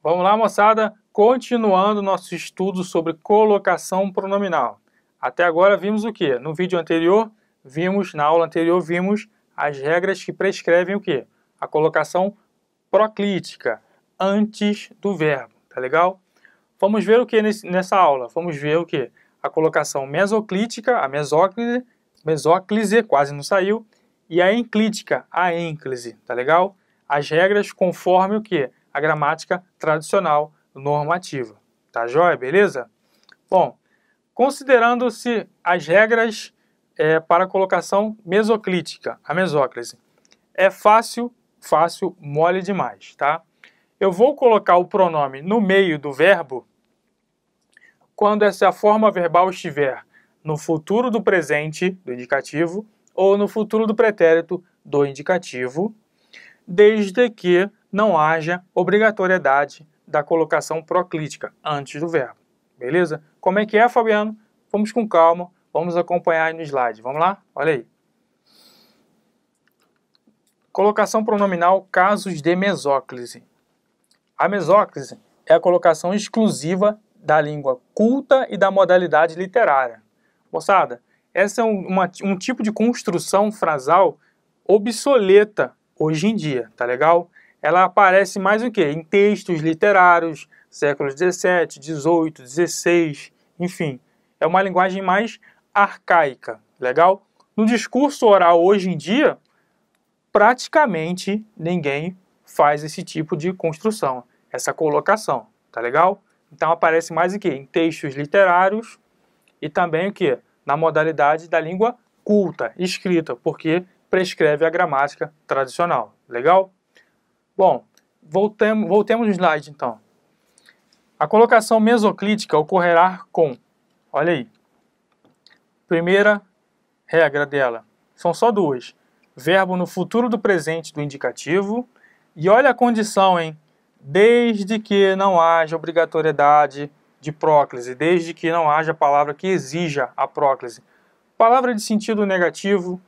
Vamos lá, moçada, continuando nosso estudo sobre colocação pronominal. Até agora vimos o que? No vídeo anterior, na aula anterior, vimos as regras que prescrevem o que? A colocação proclítica, antes do verbo, tá legal? Vamos ver o que nessa aula? Vamos ver o que? A colocação mesoclítica, a mesóclise, quase não saiu, e a enclítica, a ênclise, tá legal? As regras conforme o que? A gramática tradicional normativa. Tá joia? Beleza? Bom, considerando-se as regras para a colocação mesoclítica, a mesóclise, é fácil, mole demais, tá? Eu vou colocar o pronome no meio do verbo quando essa forma verbal estiver no futuro do presente, do indicativo, ou no futuro do pretérito, do indicativo, desde que não haja obrigatoriedade da colocação proclítica antes do verbo. Beleza? Como é que é, Fabiano? Vamos com calma, vamos acompanhar aí no slide. Vamos lá? Olha aí. Colocação pronominal, casos de mesóclise. A mesóclise é a colocação exclusiva da língua culta e da modalidade literária. Moçada, essa é um tipo de construção frasal obsoleta hoje em dia, tá legal? Ela aparece mais o quê? Em textos literários, séculos 17, 18, 16, enfim. É uma linguagem mais arcaica, legal? No discurso oral hoje em dia, praticamente ninguém faz esse tipo de construção, essa colocação, tá legal? Então aparece mais o quê? Em textos literários e também o quê? Na modalidade da língua culta, escrita, porque prescreve a gramática tradicional. Legal? Bom, voltemos no slide então. A colocação mesoclítica ocorrerá com, olha aí, primeira regra dela, são só duas. Verbo no futuro do presente do indicativo e olha a condição, hein? Desde que não haja obrigatoriedade de próclise, desde que não haja palavra que exija a próclise. Palavra de sentido negativo,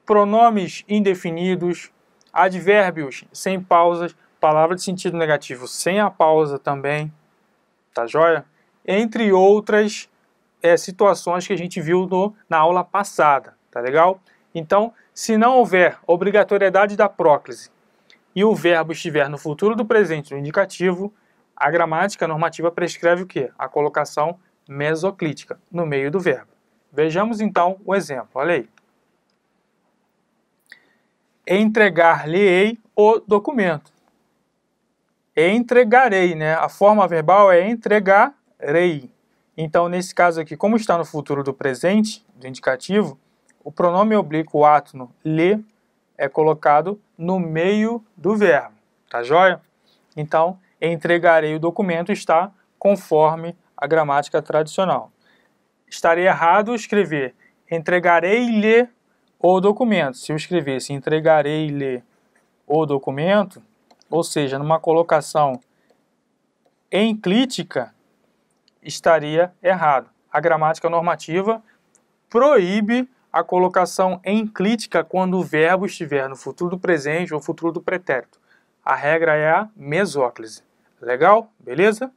pronomes indefinidos, advérbios sem pausas, palavra de sentido negativo sem a pausa também, tá joia? Entre outras situações que a gente viu na aula passada, tá legal? Então, se não houver obrigatoriedade da próclise e o verbo estiver no futuro do presente do indicativo, a gramática normativa prescreve o quê? A colocação mesoclítica no meio do verbo. Vejamos então o exemplo, olha aí. Entregar-lhe-ei o documento. Entregarei, né? A forma verbal é entregarei. Então, nesse caso aqui, como está no futuro do presente, do indicativo, o pronome oblíquo átono lhe é colocado no meio do verbo, tá joia? Então, entregarei o documento está conforme a gramática tradicional. Estaria errado escrever entregarei-lhe o documento. Se eu escrevesse entregarei-lhe o documento, ou seja, numa colocação enclítica, estaria errado. A gramática normativa proíbe a colocação enclítica quando o verbo estiver no futuro do presente ou futuro do pretérito. A regra é a mesóclise. Legal? Beleza?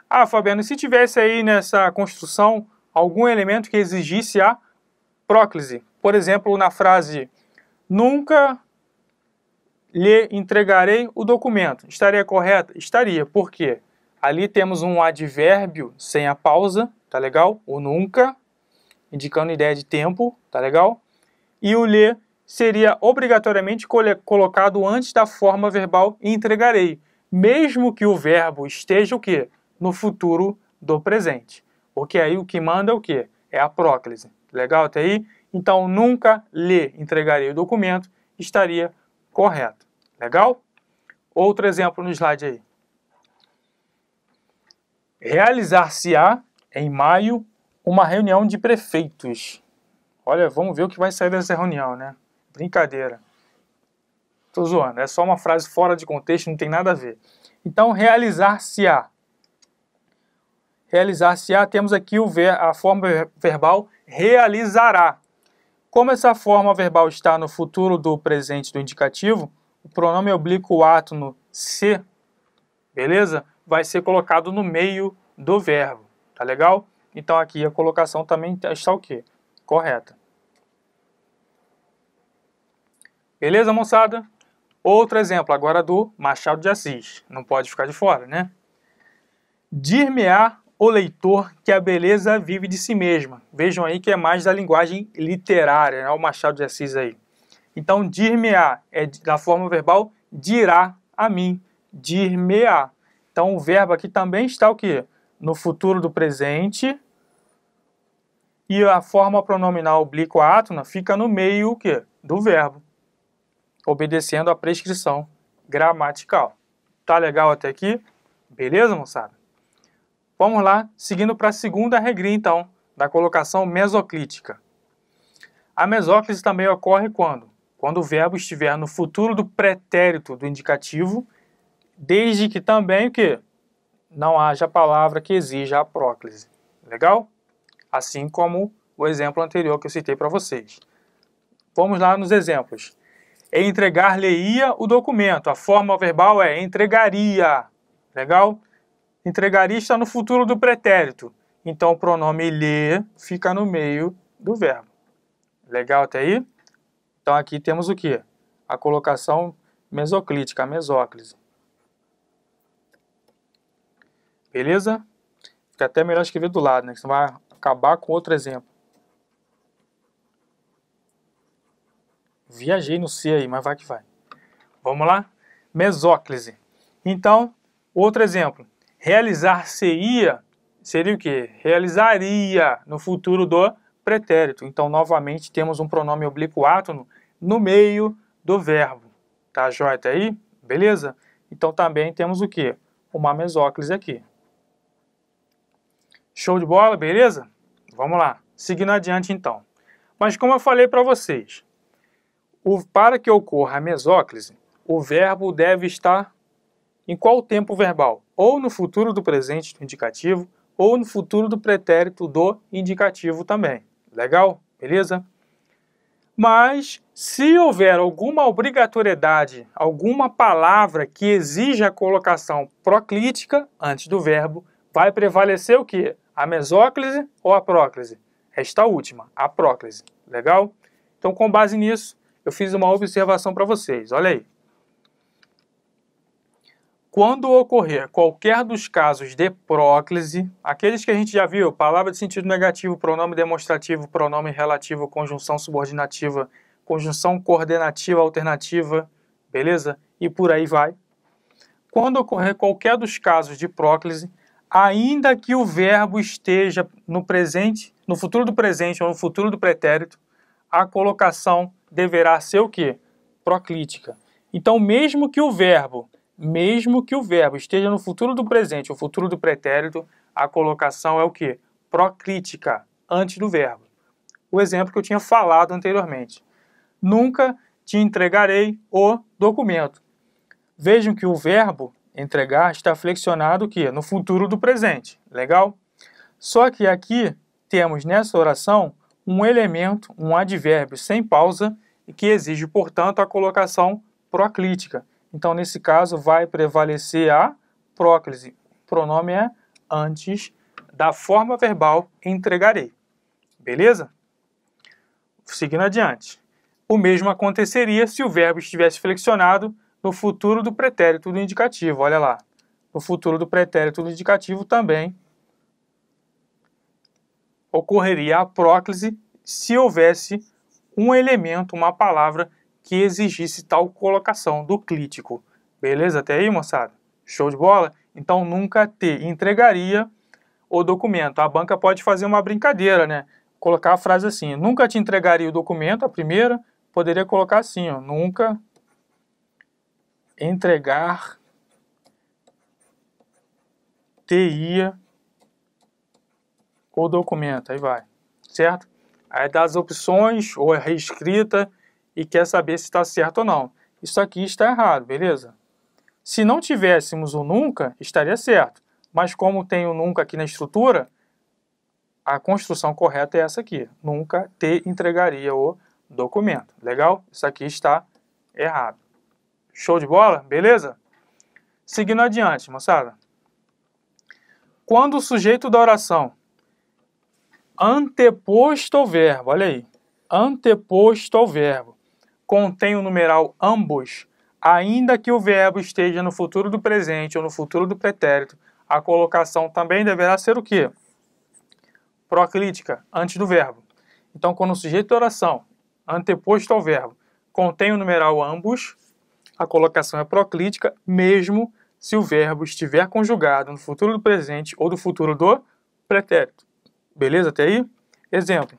Ah, Fabiano, e se tivesse aí nessa construção algum elemento que exigisse a próclise? Por exemplo, na frase nunca lhe entregarei o documento. Estaria correto? Estaria. Por quê? Ali temos um advérbio sem a pausa, tá legal? O nunca, indicando ideia de tempo, tá legal? E o lhe seria obrigatoriamente colocado antes da forma verbal entregarei, mesmo que o verbo esteja o quê? No futuro do presente. Porque aí o que manda é o quê? É a próclise. Legal até aí? Então, nunca lhe entregarei o documento estaria correto. Legal? Outro exemplo no slide aí. Realizar-se-á em maio uma reunião de prefeitos. Olha, vamos ver o que vai sair dessa reunião, né? Brincadeira. Tô zoando, é só uma frase fora de contexto, não tem nada a ver. Então, realizar-se-á. Realizar-se-á, temos aqui a forma verbal realizará. Como essa forma verbal está no futuro do presente do indicativo, o pronome oblíquo átono se beleza? Vai ser colocado no meio do verbo, tá legal? Então aqui a colocação também está o quê? Correta. Beleza, moçada? Outro exemplo agora do Machado de Assis. Não pode ficar de fora, né? Dir-me-á o leitor que a beleza vive de si mesma. Vejam aí que é mais da linguagem literária, né? O Machado de Assis aí. Então, dir-me-á é da forma verbal dirá a mim. Dir-me-á. Então, o verbo aqui também está o quê? No futuro do presente. E a forma pronominal oblíqua átona fica no meio o quê? Do verbo, obedecendo a prescrição gramatical. Tá legal até aqui? Beleza, moçada? Vamos lá, seguindo para a segunda regrinha, então, da colocação mesoclítica. A mesóclise também ocorre quando? Quando o verbo estiver no futuro do pretérito do indicativo, desde que também o quê? Não haja palavra que exija a próclise. Legal? Assim como o exemplo anterior que eu citei para vocês. Vamos lá nos exemplos. Entregar-lhe-ia o documento. A forma verbal é entregaria. Legal? Entregaria está no futuro do pretérito. Então o pronome lhe fica no meio do verbo. Legal até aí? Então aqui temos o quê? A colocação mesoclítica, a mesóclise. Beleza? Fica até melhor escrever do lado, né? Que senão vai acabar com outro exemplo. Viajei no C aí, mas vai que vai. Vamos lá? Mesóclise. Então, outro exemplo. Realizar-se-ia seria o quê? Realizaria no futuro do pretérito. Então, novamente, temos um pronome oblíquo átono no meio do verbo. Tá joia até aí? Beleza? Então, também temos o quê? Uma mesóclise aqui. Show de bola, beleza? Vamos lá. Seguindo adiante, então. Mas como eu falei para vocês, para que ocorra a mesóclise, o verbo deve estar em qual tempo verbal? Ou no futuro do presente do indicativo, ou no futuro do pretérito do indicativo também. Legal? Beleza? Mas, se houver alguma obrigatoriedade, alguma palavra que exija a colocação proclítica antes do verbo, vai prevalecer o quê? A mesóclise ou a próclise? Esta última, a próclise. Legal? Então, com base nisso, eu fiz uma observação para vocês. Olha aí. Quando ocorrer qualquer dos casos de próclise, aqueles que a gente já viu, palavra de sentido negativo, pronome demonstrativo, pronome relativo, conjunção subordinativa, conjunção coordenativa alternativa, beleza? E por aí vai. Quando ocorrer qualquer dos casos de próclise, ainda que o verbo esteja no presente, no futuro do presente ou no futuro do pretérito, a colocação deverá ser o quê? Proclítica. Então, mesmo que o verbo esteja no futuro do presente ou futuro do pretérito, a colocação é o quê? Proclítica, antes do verbo. O exemplo que eu tinha falado anteriormente. Nunca te entregarei o documento. Vejam que o verbo entregar está flexionado o quê? No futuro do presente. Legal? Só que aqui temos nessa oração um elemento, um advérbio sem pausa, e que exige, portanto, a colocação proclítica. Então, nesse caso, vai prevalecer a próclise. O pronome é antes da forma verbal entregarei. Beleza? Seguindo adiante. O mesmo aconteceria se o verbo estivesse flexionado no futuro do pretérito do indicativo. Olha lá. No futuro do pretérito do indicativo também ocorreria a próclise se houvesse um elemento, uma palavra que exigisse tal colocação do clítico. Beleza até aí, moçada? Show de bola? Então, nunca te entregaria o documento. A banca pode fazer uma brincadeira, né? Colocar a frase assim, nunca te entregaria o documento, a primeira, poderia colocar assim, ó, nunca entregar te-ia o documento. Aí vai, certo? Aí dá as opções, ou é reescrita, e quer saber se está certo ou não. Isso aqui está errado, beleza? Se não tivéssemos o nunca, estaria certo. Mas como tem o nunca aqui na estrutura, a construção correta é essa aqui. Nunca te entregaria o documento. Legal? Isso aqui está errado. Show de bola? Beleza? Seguindo adiante, moçada. Quando o sujeito da oração anteposto ao verbo, olha aí, anteposto ao verbo, contém o numeral ambos, ainda que o verbo esteja no futuro do presente ou no futuro do pretérito, a colocação também deverá ser o quê? Proclítica, antes do verbo. Então, quando o sujeito da oração anteposto ao verbo contém o numeral ambos, a colocação é proclítica, mesmo se o verbo estiver conjugado no futuro do presente ou do futuro do pretérito. Beleza até aí? Exemplo.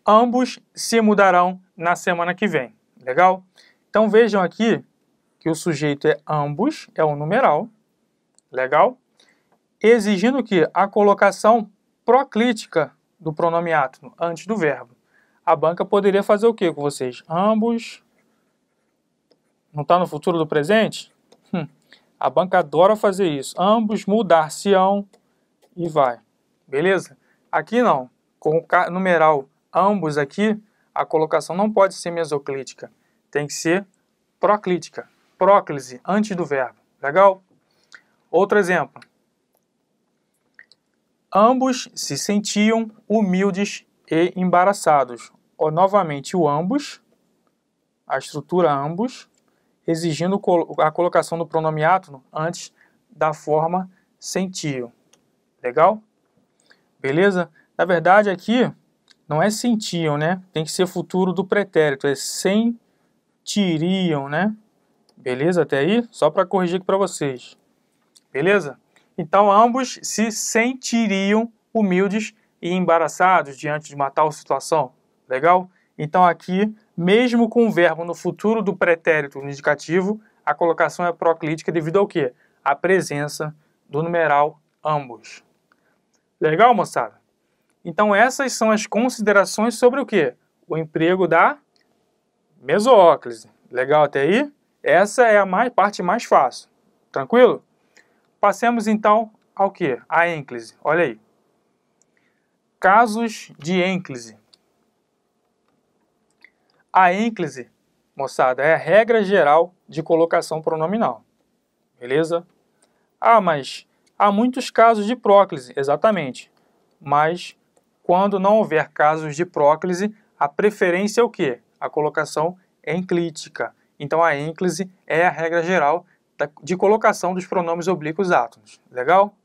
Ambos se mudarão na semana que vem. Legal? Então vejam aqui que o sujeito é ambos, é um numeral. Legal? Exigindo que a colocação proclítica do pronome átono antes do verbo. A banca poderia fazer o que com vocês? Ambos. Não está no futuro do presente? A banca adora fazer isso. Ambos mudar-se-ão e vai. Beleza? Aqui não. Com o numeral ambos aqui, a colocação não pode ser mesoclítica. Tem que ser proclítica. Próclise, antes do verbo. Legal? Outro exemplo. Ambos se sentiam humildes e embaraçados. Novamente o ambos, a estrutura ambos, exigindo a colocação do pronome átono antes da forma sentiam. Legal? Beleza? Na verdade aqui não é sentiam, né? Tem que ser futuro do pretérito, é sentiriam, né? Beleza até aí? Só para corrigir aqui para vocês. Beleza? Então ambos se sentiriam humildes e embaraçados diante de uma tal situação. Legal? Então aqui, mesmo com o verbo no futuro do pretérito no indicativo, a colocação é proclítica devido ao quê? A presença do numeral ambos. Legal, moçada? Então essas são as considerações sobre o quê? O emprego da mesóclise. Legal até aí? Essa é a parte mais fácil. Tranquilo? Passemos então ao quê? A ênclise. Olha aí. Casos de ênclise. A ênclise, moçada, é a regra geral de colocação pronominal. Beleza? Ah, mas há muitos casos de próclise, exatamente. Mas quando não houver casos de próclise, a preferência é o quê? A colocação enclítica. Então a ênclise é a regra geral de colocação dos pronomes oblíquos átonos. Legal?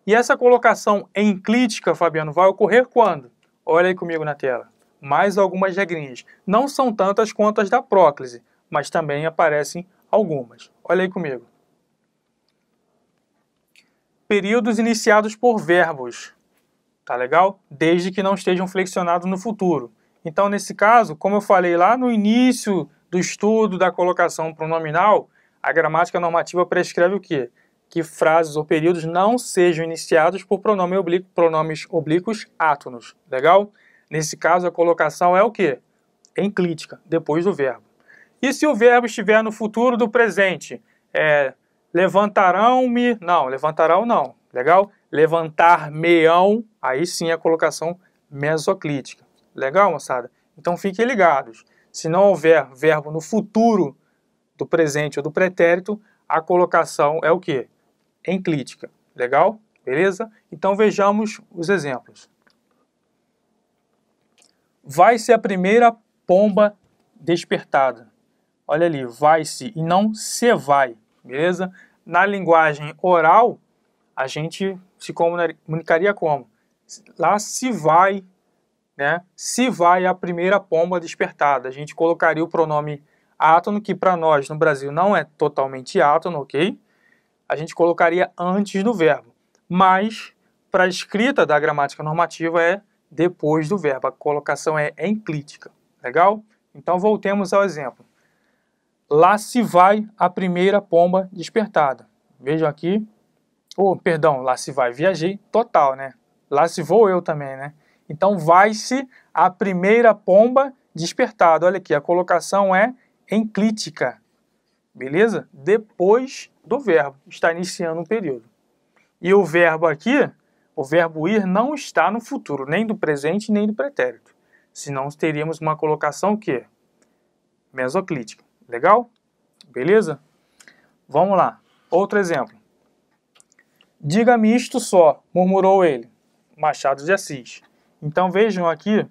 E essa colocação enclítica, Fabiano, vai ocorrer quando? Olha aí comigo na tela. Mais algumas regrinhas. Não são tantas quanto as da próclise, mas também aparecem algumas. Olha aí comigo. Períodos iniciados por verbos. Tá legal? Desde que não estejam flexionados no futuro. Então, nesse caso, como eu falei lá no início do estudo da colocação pronominal, a gramática normativa prescreve o quê? Que frases ou períodos não sejam iniciados por pronomes oblíquos átonos. Legal? Nesse caso, a colocação é o quê? Enclítica, depois do verbo. E se o verbo estiver no futuro do presente? Levantarão-me... Não, levantarão não. Legal? Levantar-me-ão, aí sim a colocação mesoclítica. Legal, moçada? Então fiquem ligados. Se não houver verbo no futuro do presente ou do pretérito, a colocação é o quê? Enclítica. Legal? Beleza? Então vejamos os exemplos. Vai-se a primeira pomba despertada. Olha ali, vai-se e não se vai. Beleza? Na linguagem oral, a gente se comunicaria como? Lá se vai, né? Se vai a primeira pomba despertada. A gente colocaria o pronome átono, que para nós no Brasil não é totalmente átono, ok? A gente colocaria antes do verbo. Mas, para a escrita da gramática normativa, é depois do verbo. A colocação é enclítica. Legal? Então, voltemos ao exemplo. Lá se vai a primeira pomba despertada. Vejam aqui. Lá se vai. Viajei total, né? Lá se vou eu também, né? Então, vai-se a primeira pomba despertada. Olha aqui, a colocação é enclítica. Beleza? Depois do verbo. Está iniciando um período. E o verbo aqui, o verbo ir, não está no futuro, nem do presente, nem do pretérito. Senão teríamos uma colocação o quê? Mesoclítica. Legal? Beleza? Vamos lá. Outro exemplo. Diga-me isto só, murmurou ele. Machado de Assis. Então vejam aqui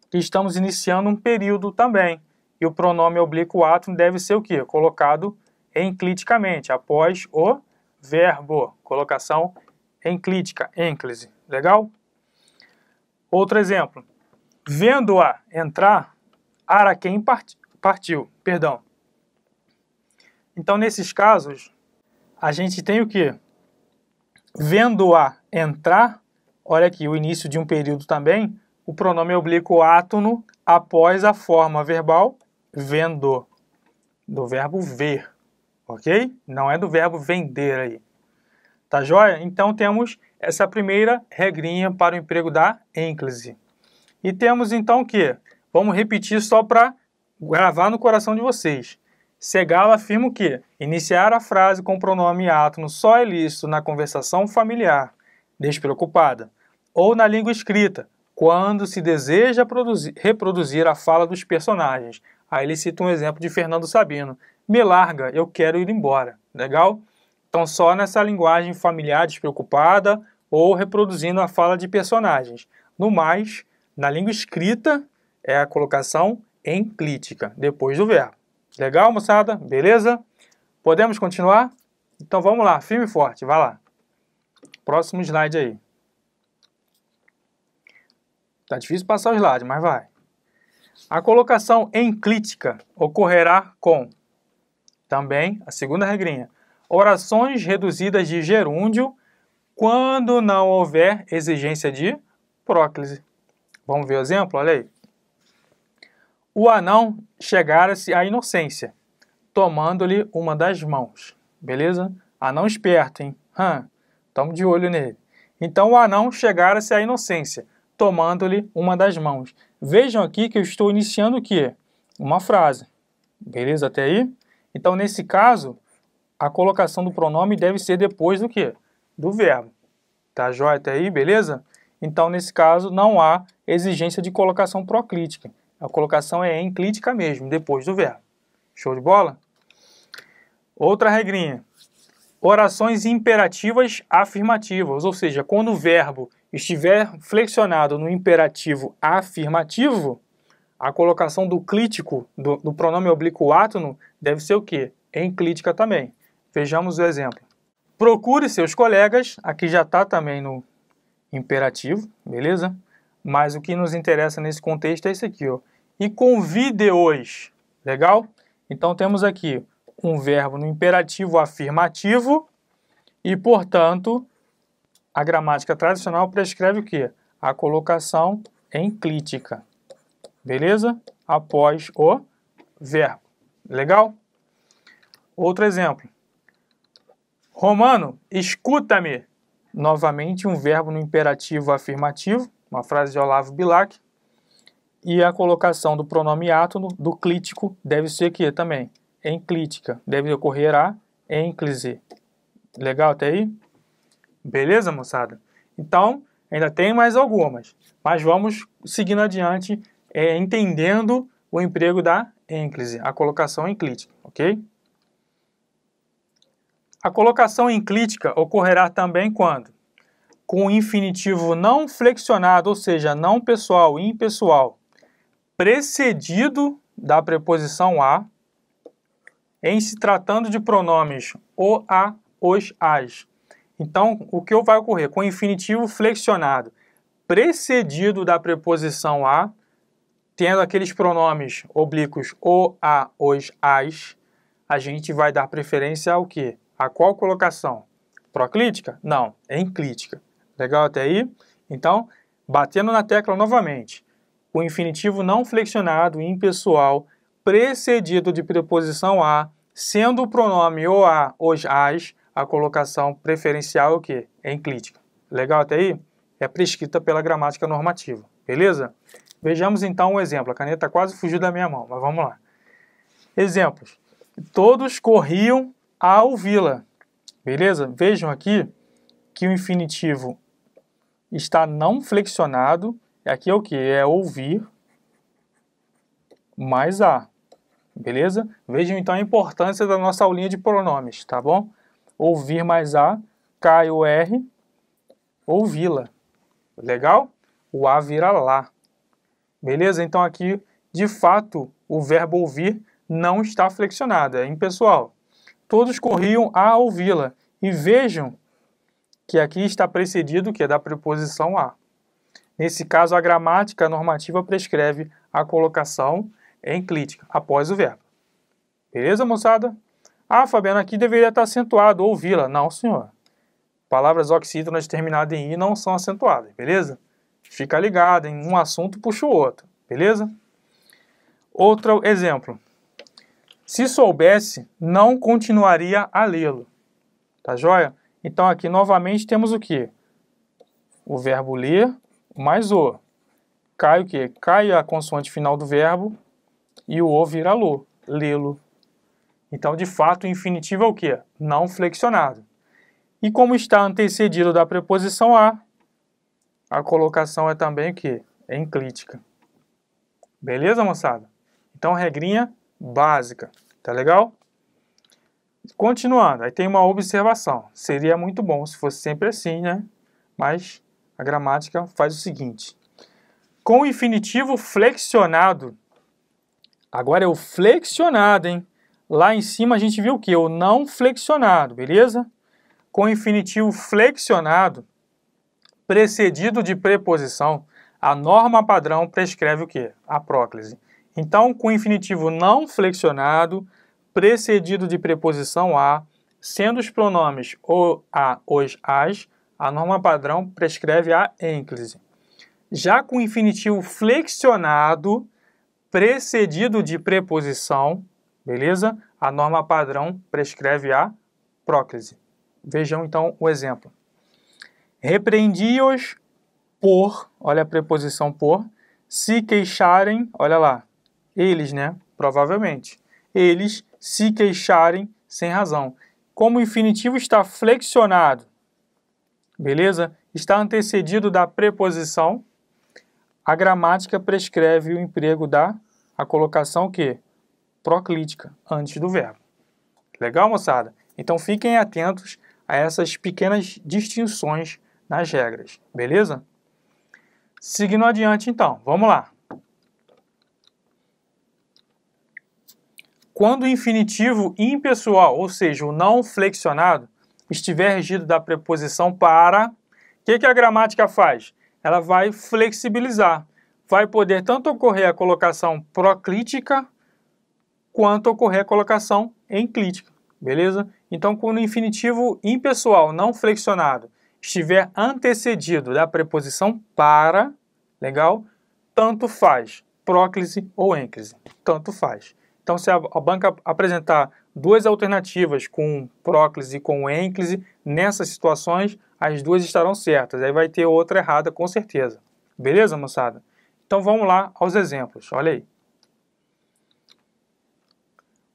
que estamos iniciando um período também. E o pronome oblíquo átono deve ser o quê? Colocado encliticamente, após o verbo. Colocação enclítica, ênclise. Legal? Outro exemplo. Vendo-a entrar, Araquém partiu. Perdão. Então, nesses casos, a gente tem o quê? Vendo-a entrar, olha aqui, o início de um período também, o pronome oblíquo átono após a forma verbal vendo, do verbo ver, ok? Não é do verbo vender aí. Tá joia? Então temos essa primeira regrinha para o emprego da ênclise. E temos então o quê? Vamos repetir só para gravar no coração de vocês. Segal afirma o quê? Iniciar a frase com o pronome átono só é lícito na conversação familiar, despreocupada, ou na língua escrita, quando se deseja reproduzir a fala dos personagens. Aí ele cita um exemplo de Fernando Sabino. Me larga, eu quero ir embora. Legal? Então só nessa linguagem familiar despreocupada ou reproduzindo a fala de personagens. No mais, na língua escrita é a colocação enclítica, depois do verbo. Legal, moçada? Beleza? Podemos continuar? Então vamos lá, firme e forte, vai lá. Próximo slide aí. Tá difícil passar o slide, mas vai. A colocação enclítica ocorrerá com, também, a segunda regrinha, orações reduzidas de gerúndio quando não houver exigência de próclise. Vamos ver o exemplo? Olha aí. O anão chegara-se à inocência, tomando-lhe uma das mãos. Beleza? Anão esperto, hein? Estamos de olho nele. Então, o anão chegara-se à inocência, tomando-lhe uma das mãos. Vejam aqui que eu estou iniciando o quê? Uma frase. Beleza até aí? Então, nesse caso, a colocação do pronome deve ser depois do quê? Do verbo. Tá joia até aí? Beleza? Então, nesse caso, não há exigência de colocação proclítica. A colocação é enclítica mesmo, depois do verbo. Show de bola? Outra regrinha. Orações imperativas afirmativas, ou seja, quando o verbo estiver flexionado no imperativo afirmativo, a colocação do clítico, do pronome oblíquo átono, deve ser o quê? Enclítica também. Vejamos o exemplo. Procure seus colegas, aqui já está também no imperativo, beleza? Mas o que nos interessa nesse contexto é esse aqui, ó. E convide-os. Legal? Então temos aqui um verbo no imperativo afirmativo e, portanto, a gramática tradicional prescreve o quê? A colocação enclítica. Beleza? Após o verbo. Legal? Outro exemplo. Romano, escuta-me. Novamente um verbo no imperativo afirmativo, uma frase de Olavo Bilac. E a colocação do pronome átono, do clítico, deve ser aqui também. Enclítica. Deve ocorrer a ênclise. Legal até aí? Beleza, moçada? Então, ainda tem mais algumas. Mas vamos seguindo adiante, entendendo o emprego da ênclise, a colocação enclítica, ok? A colocação enclítica ocorrerá também quando? Com o infinitivo não flexionado, ou seja, não pessoal, impessoal, precedido da preposição a, em se tratando de pronomes o, a, os, as. Então, o que vai ocorrer? Com o infinitivo flexionado, precedido da preposição a, tendo aqueles pronomes oblíquos o, a, os, as, a gente vai dar preferência ao quê? A qual colocação? Proclítica? Não, é enclítica. Legal até aí? Então, batendo na tecla novamente. O infinitivo não flexionado, impessoal, precedido de preposição a, sendo o pronome o, a, os, as, a colocação preferencial é o quê? É enclítica. Legal até aí? É prescrita pela gramática normativa. Beleza? Vejamos então um exemplo. A caneta quase fugiu da minha mão, mas vamos lá. Exemplos. Todos corriam a ouvi-la. Beleza? Vejam aqui que o infinitivo está não flexionado. Aqui é o que? É ouvir mais a. beleza? Vejam então a importância da nossa aulinha de pronomes, tá bom? Ouvir mais a, cai o R, ouvi-la. Legal? O a vira lá. Beleza? Então aqui, de fato, o verbo ouvir não está flexionado, é impessoal. Todos corriam a ouvi-la. E vejam que aqui está precedido que é da preposição a. Nesse caso, a gramática normativa prescreve a colocação enclítica após o verbo. Beleza, moçada? Ah, Fabiano, aqui deveria estar acentuado, ouvi-la. Não, senhor. Palavras oxítonas terminadas em i não são acentuadas, beleza? Fica ligado, em um assunto puxa o outro, beleza? Outro exemplo. Se soubesse, não continuaria a lê-lo. Tá joia? Então aqui novamente temos o quê? O verbo ler mais o. Cai o quê? Cai a consoante final do verbo e o vira lo, lê-lo. Então, de fato, o infinitivo é o quê? Não flexionado. E como está antecedido da preposição a colocação é também o quê? É enclítica. Beleza, moçada? Então, regrinha básica. Tá legal? Continuando, aí tem uma observação. Seria muito bom se fosse sempre assim, né? Mas a gramática faz o seguinte. Com o infinitivo flexionado, agora é o flexionado, hein? Lá em cima a gente viu o quê? O não flexionado, beleza? Com o infinitivo flexionado, precedido de preposição, a norma padrão prescreve o quê? A próclise. Então, com o infinitivo não flexionado, precedido de preposição a, sendo os pronomes o, a, os, as, a norma padrão prescreve a ênclise. Já com o infinitivo flexionado, precedido de preposição, beleza? A norma padrão prescreve a próclise. Vejam então o exemplo. Repreendi-os por, olha a preposição por, se queixarem, olha lá, eles, né? Provavelmente. Eles se queixarem sem razão. Como o infinitivo está flexionado, beleza? Está antecedido da preposição, a gramática prescreve o emprego a colocação o quê? Proclítica, antes do verbo. Legal, moçada? Então fiquem atentos a essas pequenas distinções nas regras, beleza? Seguindo adiante, então, vamos lá. Quando o infinitivo impessoal, ou seja, o não flexionado, estiver regido da preposição para, o que a gramática faz? Ela vai flexibilizar. Vai poder tanto ocorrer a colocação proclítica, quanto ocorrer a colocação enclítica, beleza? Então, quando o infinitivo impessoal não flexionado estiver antecedido da preposição para, legal? Tanto faz, próclise ou ênclise, tanto faz. Então, se a banca apresentar duas alternativas com próclise e com ênclise, nessas situações, as duas estarão certas. Aí vai ter outra errada, com certeza. Beleza, moçada? Então, vamos lá aos exemplos. Olha aí.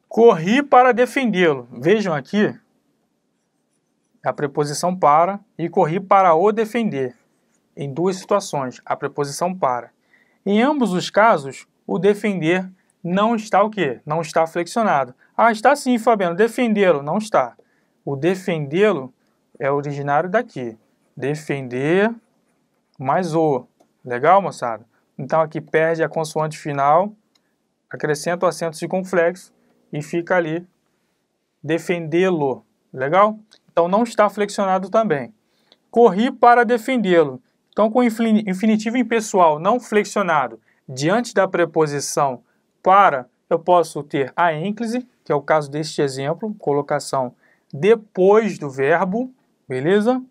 Corri para defendê-lo. Vejam aqui a preposição para e corri para o defender. Em duas situações, a preposição para. Em ambos os casos, o defender não está o quê? Não está flexionado. Ah, está sim, Fabiano. Defendê-lo. Não está. O defendê-lo é originário daqui. Defender mais o. Legal, moçada? Então, aqui perde a consoante final, acrescenta o acento circunflexo e fica ali defendê-lo. Legal? Então, não está flexionado também. Corri para defendê-lo. Então, com o infinitivo impessoal não flexionado diante da preposição para, eu posso ter a ênclise, que é o caso deste exemplo, colocação depois do verbo, beleza?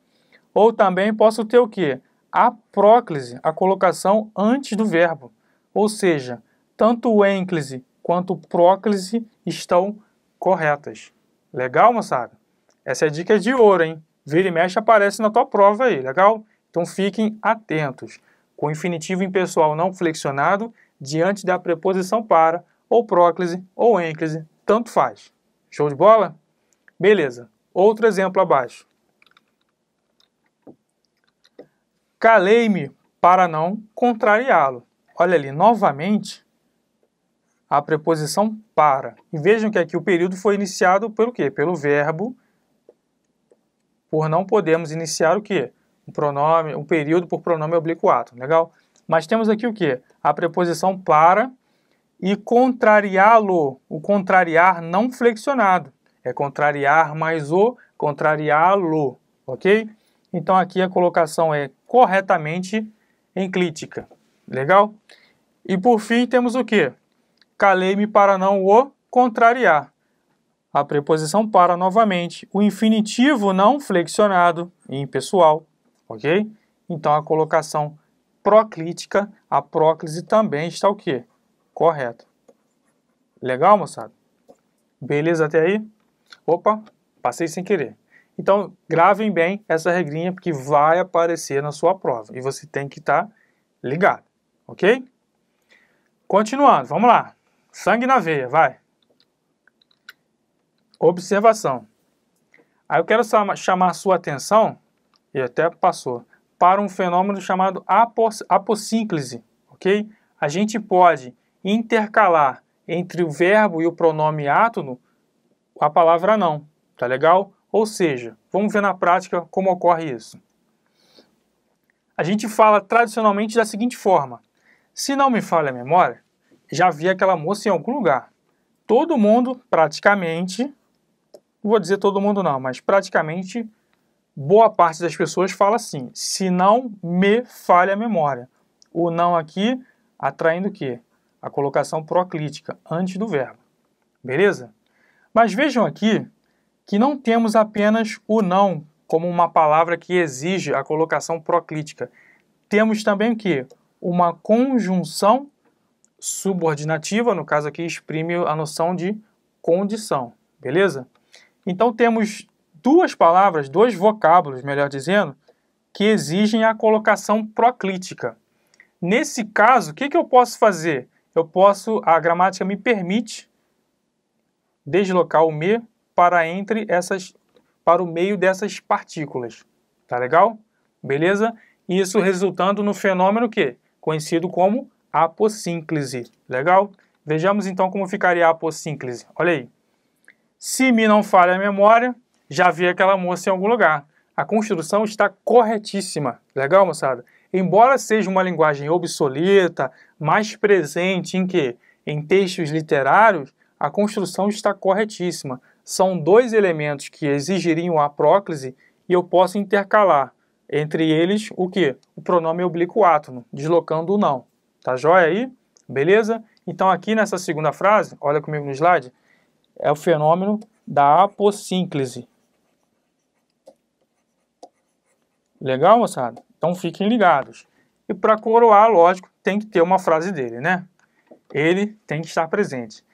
Ou também posso ter o quê? A próclise, a colocação antes do verbo. Ou seja, tanto o ênclise quanto o próclise estão corretas. Legal, moçada? Essa é a dica de ouro, hein? Vira e mexe aparece na tua prova aí, legal? Então fiquem atentos. Com o infinitivo impessoal não flexionado, diante da preposição para, ou próclise, ou ênclise, tanto faz. Show de bola? Beleza. Outro exemplo abaixo. Calei-me para não contrariá-lo. Olha ali, novamente, a preposição para. E vejam que aqui o período foi iniciado pelo quê? Pelo verbo, por não podermos iniciar o quê? O período por pronome oblíquo ato, legal? Mas temos aqui o quê? A preposição para e contrariá-lo, o contrariar não flexionado. É contrariar mais o, contrariá-lo, ok? Então aqui a colocação é corretamente enclítica, legal? E por fim temos o quê? Calei-me para não o contrariar. A preposição para novamente. O infinitivo não flexionado em impessoal, ok? Então a colocação proclítica, a próclise também está o quê? Correto. Legal, moçada? Beleza até aí? Opa, passei sem querer. Então, gravem bem essa regrinha, porque vai aparecer na sua prova. E você tem que estar ligado, ok? Continuando, vamos lá. Sangue na veia, vai. Observação. Aí eu quero chamar a sua atenção, e até passou, para um fenômeno chamado apossínclise, ok? A gente pode intercalar entre o verbo e o pronome átono a palavra não, tá legal? Ou seja, vamos ver na prática como ocorre isso. A gente fala tradicionalmente da seguinte forma: se não me falha a memória, já vi aquela moça em algum lugar. Todo mundo, praticamente, não vou dizer todo mundo não, mas praticamente boa parte das pessoas fala assim: se não me falha a memória. O não aqui atraindo o quê? A colocação proclítica antes do verbo. Beleza? Mas vejam aqui que não temos apenas o não como uma palavra que exige a colocação proclítica. Temos também o quê? Uma conjunção subordinativa, no caso aqui exprime a noção de condição, beleza? Então temos duas palavras, dois vocábulos, melhor dizendo, que exigem a colocação proclítica. Nesse caso, o que eu posso fazer? A gramática me permite deslocar o me para o meio dessas partículas. Tá legal? Beleza? Isso resultando no fenômeno que? Conhecido como apossínclise. Legal? Vejamos então como ficaria a apossínclise. Olha aí. Se me não falha a memória, já vi aquela moça em algum lugar. A construção está corretíssima. Legal, moçada? Embora seja uma linguagem obsoleta, mais presente em quê? Em textos literários, a construção está corretíssima. São dois elementos que exigiriam a próclise e eu posso intercalar entre eles o quê? O pronome oblíquo átono, deslocando o não. Tá joia aí? Beleza? Então aqui nessa segunda frase, olha comigo no slide, é o fenômeno da apossínclise. Legal, moçada? Então fiquem ligados. E para coroar, lógico, tem que ter uma frase dele, né? Ele tem que estar presente.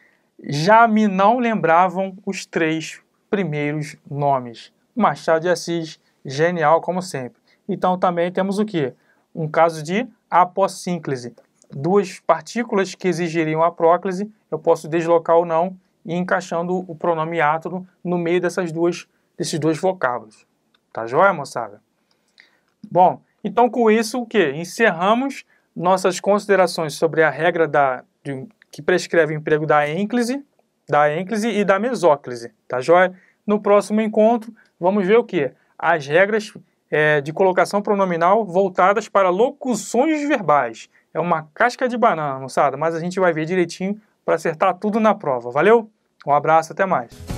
Já me não lembravam os três primeiros nomes. Machado de Assis, genial como sempre. Então também temos o quê? Um caso de apossínclise. Duas partículas que exigiriam a próclise, eu posso deslocar o não e encaixando o pronome átono no meio desses dois vocábulos. Tá joia, moçada? Bom, então com isso o quê? Encerramos nossas considerações sobre a regra que prescreve o emprego da ênclise e da mesóclise, tá joia? No próximo encontro, vamos ver o quê? As regras de colocação pronominal voltadas para locuções verbais. É uma casca de banana, moçada, mas a gente vai ver direitinho para acertar tudo na prova. Valeu? Um abraço, até mais.